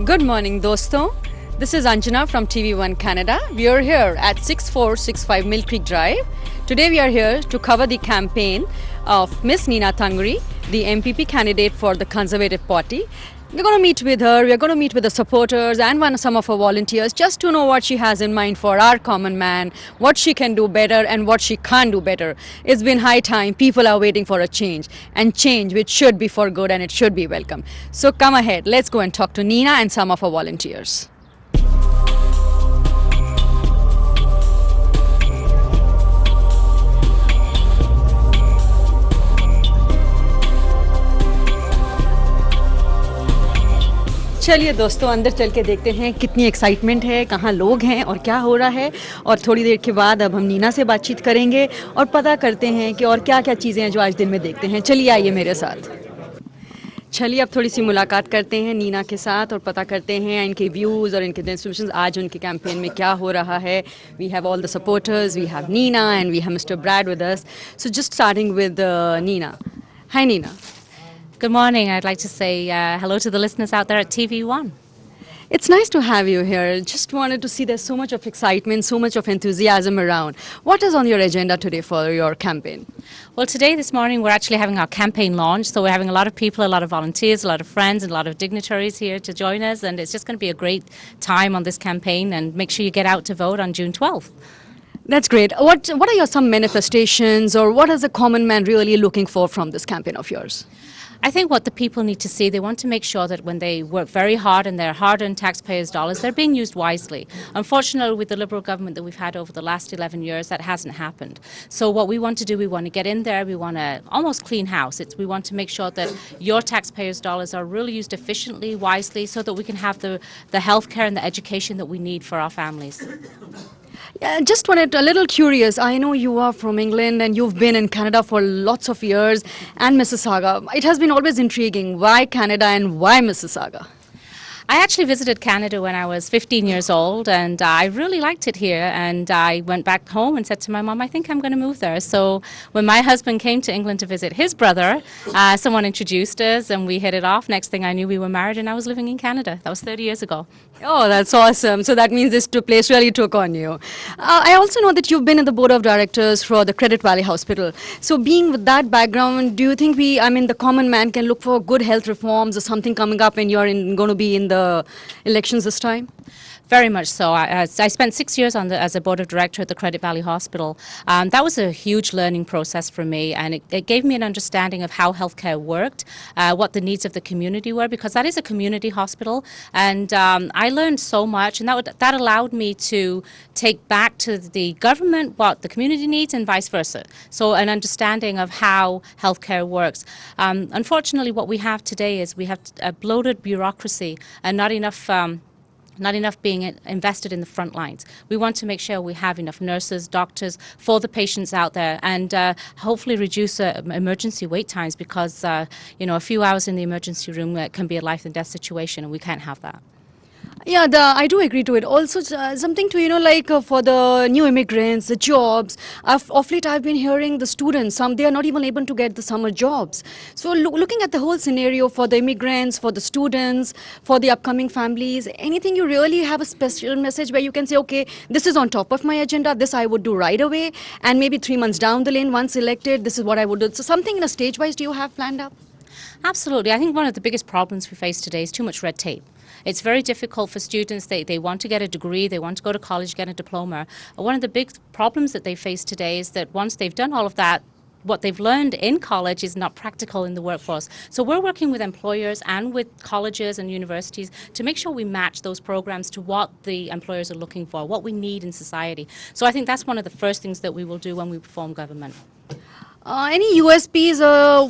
Good morning, dosto. This is Anjana from TV1 Canada. We are here at 6465 Mill Creek Drive. Today we are here to cover the campaign of Miss Neena Tangri, the MPP candidate for the Conservative Party. We're going to meet with her, we're going to meet with the supporters and some of her volunteers just to know what she has in mind for our common man, what she can do better and what she can't do better. It's been high time, people are waiting for a change, and change which should be for good and it should be welcome. So come ahead, let's go and talk to Neena and some of her volunteers. चलिए दोस्तों, अंदर चल के देखते हैं कितनी excitement है, कहाँ लोग हैं और क्या हो रहा है। और थोड़ी देर के बाद अब हम नीना से बातचीत करेंगे और पता करते हैं कि और क्या क्या चीज़ें हैं जो आज दिन में देखते हैं। चलिए आइए मेरे साथ। चलिए अब थोड़ी सी मुलाकात करते हैं नीना के साथ और पता करते हैं इनके व्यूज़ और इनके डिस्ट्रीब्यूशंस आज उनके कैंपेन में क्या हो रहा है। We have all the supporters, we have Nina and we have mister Brad with us. So just starting with Nina. Hi Nina. Good morning. I'd like to say hello to the listeners out there at TV1. It's nice to have you here. Just wanted to see there's so much of excitement, so much of enthusiasm around. What is on your agenda today for your campaign? Well, today, this morning, we're actually having our campaign launch. So we're having a lot of people, a lot of volunteers, a lot of friends, and a lot of dignitaries here to join us. And it's just going to be a great time on this campaign. And make sure you get out to vote on June 12th. That's great. What are some manifestations, or what is the common man really looking for from this campaign of yours? I think what the people need to see, they want to make sure that when they work very hard and their hard-earned taxpayers' dollars, they're being used wisely. Unfortunately, with the Liberal government that we've had over the last 11 years, that hasn't happened. So what we want to do, we want to get in there, we want to almost clean house. We want to make sure that your taxpayers' dollars are really used efficiently, wisely, so that we can have the healthcare and the education that we need for our families. Yeah, just wanted a little curious. I know you are from England and you've been in Canada for lots of years and Mississauga. It has been always intriguing. Why Canada and why Mississauga? I actually visited Canada when I was 15 years old, and I really liked it here. And I went back home and said to my mom, I think I'm going to move there. So when my husband came to England to visit his brother, someone introduced us and we hit it off. Next thing I knew, we were married and I was living in Canada. That was 30 years ago. Oh, that's awesome. So that means this place really took on you. I also know that you've been in the board of directors for the Credit Valley Hospital. So being with that background, do you think the common man can look for good health reforms or something coming up and you're going to be in the elections this time? Very much so. I spent 6 years as a board of director at the Credit Valley Hospital. That was a huge learning process for me, and it gave me an understanding of how healthcare worked, what the needs of the community were, because that is a community hospital. And I learned so much, and that allowed me to take back to the government what the community needs and vice versa. So an understanding of how healthcare works. Unfortunately, what we have today is we have a bloated bureaucracy and not enough being invested in the front lines. We want to make sure we have enough nurses, doctors for the patients out there, and hopefully reduce emergency wait times, because a few hours in the emergency room can be a life and death situation, and we can't have that. Yeah, I do agree to it. Also, something to, for the new immigrants, the jobs. Of late, I've been hearing the students, they are not even able to get the summer jobs. So looking at the whole scenario for the immigrants, for the students, for the upcoming families, anything you really have a special message where you can say, okay, this is on top of my agenda, this I would do right away, and maybe 3 months down the lane, once elected, this is what I would do. So something in a stage-wise do you have planned up? Absolutely. I think one of the biggest problems we face today is too much red tape. It's very difficult for students. They want to get a degree, they want to go to college, get a diploma. One of the big problems that they face today is that once they've done all of that, what they've learned in college is not practical in the workforce. So we're working with employers and with colleges and universities to make sure we match those programs to what the employers are looking for, what we need in society. So I think that's one of the first things that we will do when we form government. Any USPs?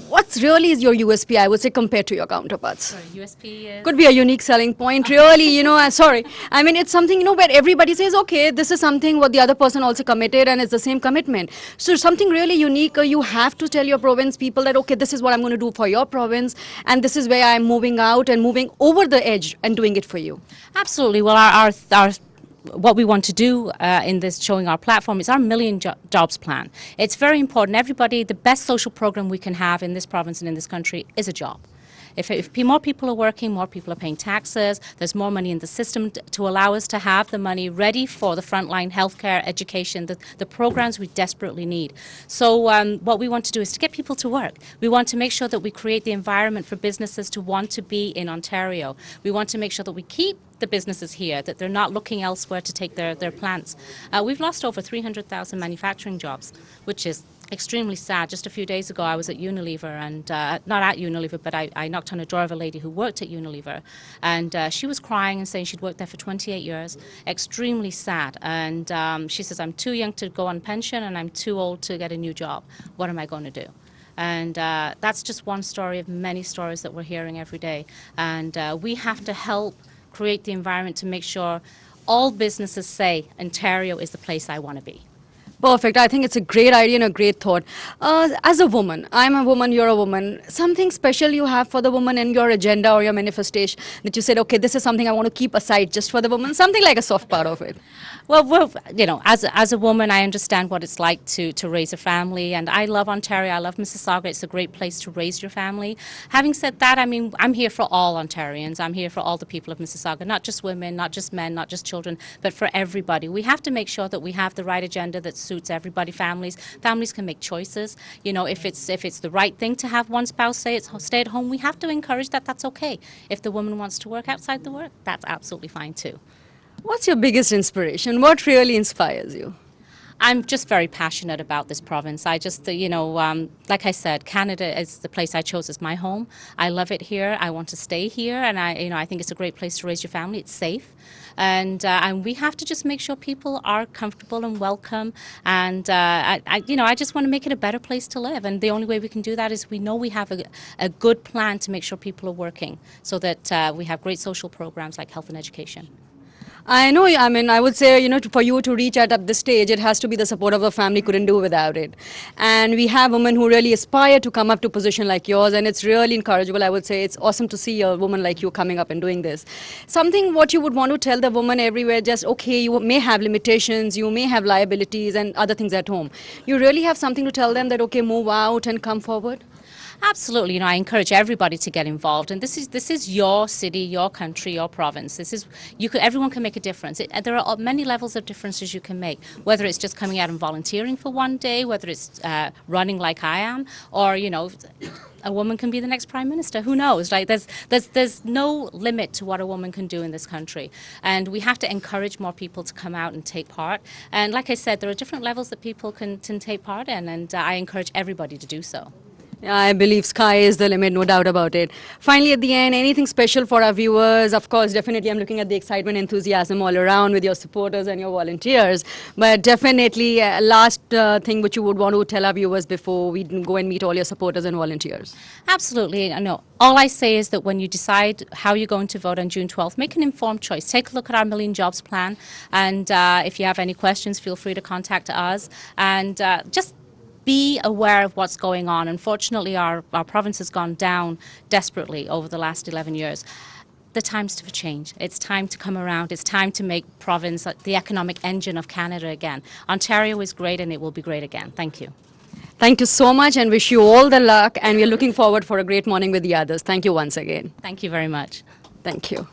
What's really is your USP, I would say, compared to your counterparts? Sorry, USP is? Could be a unique selling point, really, sorry. I mean, it's something, where everybody says, okay, this is something what the other person also committed and it's the same commitment. So something really unique, you have to tell your province people that, okay, this is what I'm going to do for your province and this is where I'm moving out and moving over the edge and doing it for you. Absolutely. Well, our what we want to do in this showing our platform is our Million Jobs plan. It's very important. Everybody, the best social program we can have in this province and in this country is a job. If more people are working, more people are paying taxes, there's more money in the system to allow us to have the money ready for the frontline healthcare, education, the programs we desperately need. So what we want to do is to get people to work. We want to make sure that we create the environment for businesses to want to be in Ontario. We want to make sure that we keep the businesses here, that they're not looking elsewhere to take their plants. We've lost over 300,000 manufacturing jobs, which is extremely sad. Just a few days ago I was at Unilever, and not at Unilever, but I knocked on a door of a lady who worked at Unilever, and she was crying and saying she'd worked there for 28 years, extremely sad, and she says, I'm too young to go on pension and I'm too old to get a new job. What am I going to do? And that's just one story of many stories that we're hearing every day, and we have to help create the environment to make sure all businesses say Ontario is the place I want to be. Perfect. I think it's a great idea and a great thought. As a woman, I'm a woman, you're a woman, something special you have for the woman in your agenda or your manifestation that you said, okay, this is something I want to keep aside just for the woman, something like a soft part of it? Well, you know, as a woman, I understand what it's like to raise a family, and I love Ontario. I love Mississauga. It's a great place to raise your family. Having said that, I mean, I'm here for all Ontarians. I'm here for all the people of Mississauga, not just women, not just men, not just children, but for everybody. We have to make sure that we have the right agenda that suits everybody. Families can make choices. You know, if it's the right thing to have one spouse stay at home, we have to encourage that. That's okay. If the woman wants to work outside the work, that's absolutely fine too. What's your biggest inspiration? What really inspires you? I'm just very passionate about this province. I just, you know, like I said, Canada is the place I chose as my home. I love it here. I want to stay here, and I think it's a great place to raise your family. It's safe, and we have to just make sure people are comfortable and welcome. And I just want to make it a better place to live. And the only way we can do that is we know we have a good plan to make sure people are working, so that we have great social programs like health and education. I know, I mean, I would say, you know, for you to reach at this stage, it has to be the support of the family, couldn't do without it. And we have women who really aspire to come up to a position like yours, and it's really encourageable. I would say it's awesome to see a woman like you coming up and doing this. Something what you would want to tell the woman everywhere, just, okay, you may have limitations, you may have liabilities and other things at home. You really have something to tell them that, okay, move out and come forward? Absolutely, you know, I encourage everybody to get involved, and this is your city, your country, your province. Everyone can make a difference. There are many levels of differences you can make. Whether it's just coming out and volunteering for one day, whether it's running like I am, or you know, a woman can be the next prime minister. Who knows? Right? There's no limit to what a woman can do in this country, and we have to encourage more people to come out and take part. And like I said, there are different levels that people can take part in, and I encourage everybody to do so. I believe sky is the limit, no doubt about it. Finally, at the end, anything special for our viewers? Of course, definitely I'm looking at the excitement, enthusiasm all around with your supporters and your volunteers. But definitely, last thing which you would want to tell our viewers before we go and meet all your supporters and volunteers. Absolutely. No. All I say is that when you decide how you're going to vote on June 12th, make an informed choice. Take a look at our Million Jobs plan. And if you have any questions, feel free to contact us. And just be aware of what's going on. Unfortunately, our province has gone down desperately over the last 11 years. The time's for change. It's time to come around. It's time to make province the economic engine of Canada again. Ontario is great, and it will be great again. Thank you. Thank you so much, and wish you all the luck. And we're looking forward for a great morning with the others. Thank you once again. Thank you very much. Thank you.